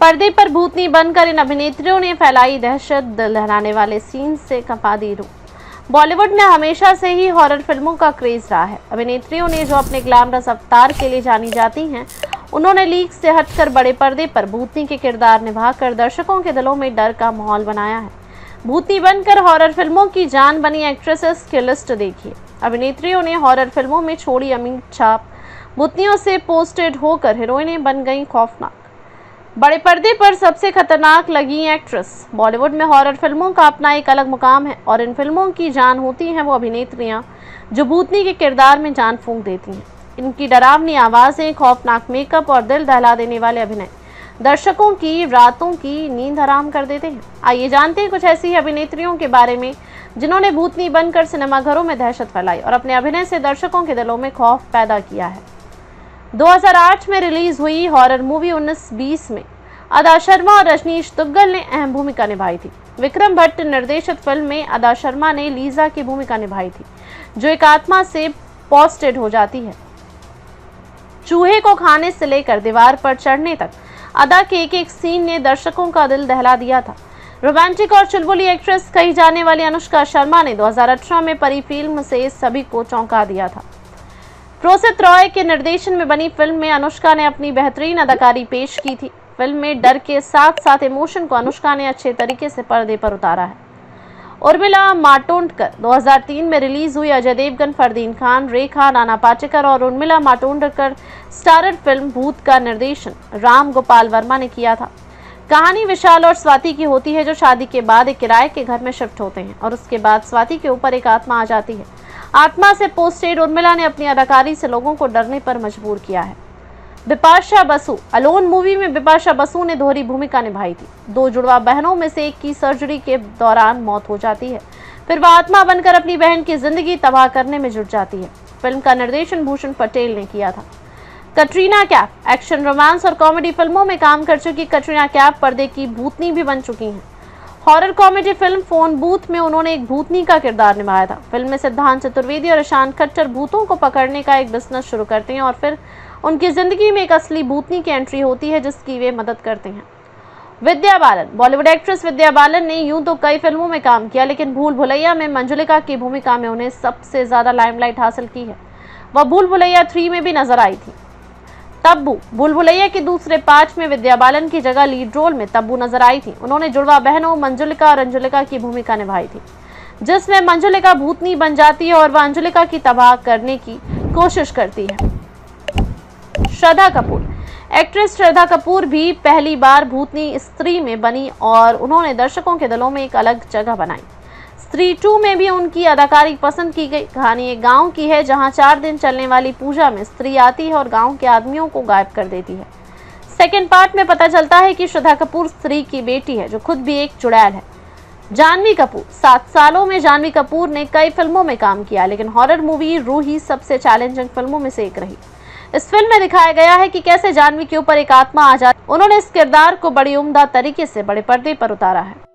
पर्दे पर भूतनी बनकर इन अभिनेत्रियों ने फैलाई दहशत, दिल दहलाने वाले सीन से कंपा दी रूह। बॉलीवुड में हमेशा से ही हॉरर फिल्मों का क्रेज रहा है। अभिनेत्रियों ने जो अपने ग्लैमरस अवतार के लिए जानी जाती हैं, उन्होंने लीक से हटकर बड़े पर्दे पर भूतनी के किरदार निभाकर दर्शकों के दिलों में डर का माहौल बनाया है। भूतनी बनकर हॉरर फिल्मों की जान बनी एक्ट्रेसेस की लिस्ट देखिए। अभिनेत्रियों ने हॉरर फिल्मों में छोड़ी अमिट छाप, भूतनियों से पोस्टेड होकर हीरोइनें बन गईं खौफनाक। बड़े पर्दे पर सबसे खतरनाक लगी एक्ट्रेस। बॉलीवुड में हॉरर फिल्मों का अपना एक अलग मुकाम है और इन फिल्मों की जान होती हैं वो अभिनेत्रियां जो भूतनी के किरदार में जान फूंक देती हैं। इनकी डरावनी आवाज़ें, खौफनाक मेकअप और दिल दहला देने वाले अभिनय दर्शकों की रातों की नींद हराम कर देते हैं। आइए जानते हैं कुछ ऐसी अभिनेत्रियों के बारे में जिन्होंने भूतनी बनकर सिनेमाघरों में दहशत फैलाई और अपने अभिनय से दर्शकों के दिलों में खौफ पैदा किया है। 2008 में रिलीज हुई हॉरर मूवी 1920 में अदा शर्मा और रजनीश दुग्गल ने अहम भूमिका निभाई थी। विक्रम भट्ट निर्देशित फिल्म में अदा शर्मा ने लीजा की भूमिका निभाई थी, जो एक आत्मा से पोस्टेड हो जाती है। चूहे को खाने से लेकर दीवार पर चढ़ने तक अदा के एक एक सीन ने दर्शकों का दिल दहला दिया था। रोमांटिक और चुलबुली एक्ट्रेस कही जाने वाली अनुष्का शर्मा ने 2018 में परी फिल्म से सभी को चौंका दिया था। प्रोसित रॉय के निर्देशन में बनी फिल्म में अनुष्का ने अपनी बेहतरीन अदाकारी पेश की थी। फिल्म में डर के साथ साथ इमोशन को अनुष्का ने अच्छे तरीके से पर्दे पर उतारा है। उर्मिला मातोंडकर 2003 में रिलीज हुई अजय देवगन, फरदीन खान, रेखा, नाना पाटेकर और उर्मिला मातोंडकर स्टारर फिल्म भूत का निर्देशन राम गोपाल वर्मा ने किया था। कहानी विशाल और स्वाति की होती है, जो शादी के बाद एक किराए के घर में शिफ्ट होते हैं और उसके बाद स्वाति के ऊपर एक आत्मा आ जाती है। आत्मा से पोस्टेड उर्मिला ने अपनी अदाकारी से लोगों को डरने पर मजबूर किया है। बिपाशा बसु अलोन मूवी में बिपाशा बसु ने दोहरी भूमिका निभाई थी। दो जुड़वा बहनों में से एक की सर्जरी के दौरान मौत हो जाती है, फिर वह आत्मा बनकर अपनी बहन की जिंदगी तबाह करने में जुट जाती है। फिल्म का निर्देशन भूषण पटेल ने किया था। कटरीना कैफ एक्शन, रोमांस और कॉमेडी फिल्मों में काम कर चुकी कटरीना कैफ पर्दे की भूतनी भी बन चुकी हैं। Horror comedy film phone booth में उन्होंने एक भूतनी का किरदार निभाया था। फिल्म में सिद्धांत चतुर्वेदी और ईशान खट्टर भूतों को पकड़ने का एक बिजनेस शुरू करते हैं और फिर उनकी जिंदगी में एक असली भूतनी की एंट्री होती है जिसकी वे मदद करते हैं। विद्या बालन बॉलीवुड एक्ट्रेस विद्या बालन ने यूं तो कई फिल्मों में काम किया, लेकिन भूल भुलैया में मंजुलिका की भूमिका में उन्हें सबसे ज्यादा लाइमलाइट हासिल की है। वह भूल भुलैया 3 में भी नजर आई थी। तब्बू भूल भुलैया के दूसरे पार्ट में विद्या बालन की जगह लीड रोल में तब्बू नजर आई थी। उन्होंने जुड़वा बहनों मंजुलिका और अंजुलिका की भूमिका निभाई थी, जिसमें मंजुलिका भूतनी बन जाती है और वह अंजुलिका की तबाह करने की कोशिश करती है। श्रद्धा कपूर एक्ट्रेस श्रद्धा कपूर भी पहली बार भूतनी स्त्री में बनी और उन्होंने दर्शकों के दिलों में एक अलग जगह बनाई। स्त्री 2 में भी उनकी अदाकारी पसंद की गई। कहानी एक गांव की है जहां 4 दिन चलने वाली पूजा में स्त्री आती है और गांव के आदमियों को गायब कर देती है। सेकेंड पार्ट में पता चलता है कि श्रद्धा कपूर स्त्री की बेटी है, जो खुद भी एक चुड़ैल है। जानवी कपूर 7 सालों में जानवी कपूर ने कई फिल्मों में काम किया, लेकिन हॉरर मूवी रूही सबसे चैलेंजिंग फिल्मों में से एक रही। इस फिल्म में दिखाया गया है कि कैसे जानवी के ऊपर एक आत्मा आ जाती है। उन्होंने इस किरदार को बड़ी उम्दा तरीके से बड़े पर्दे पर उतारा है।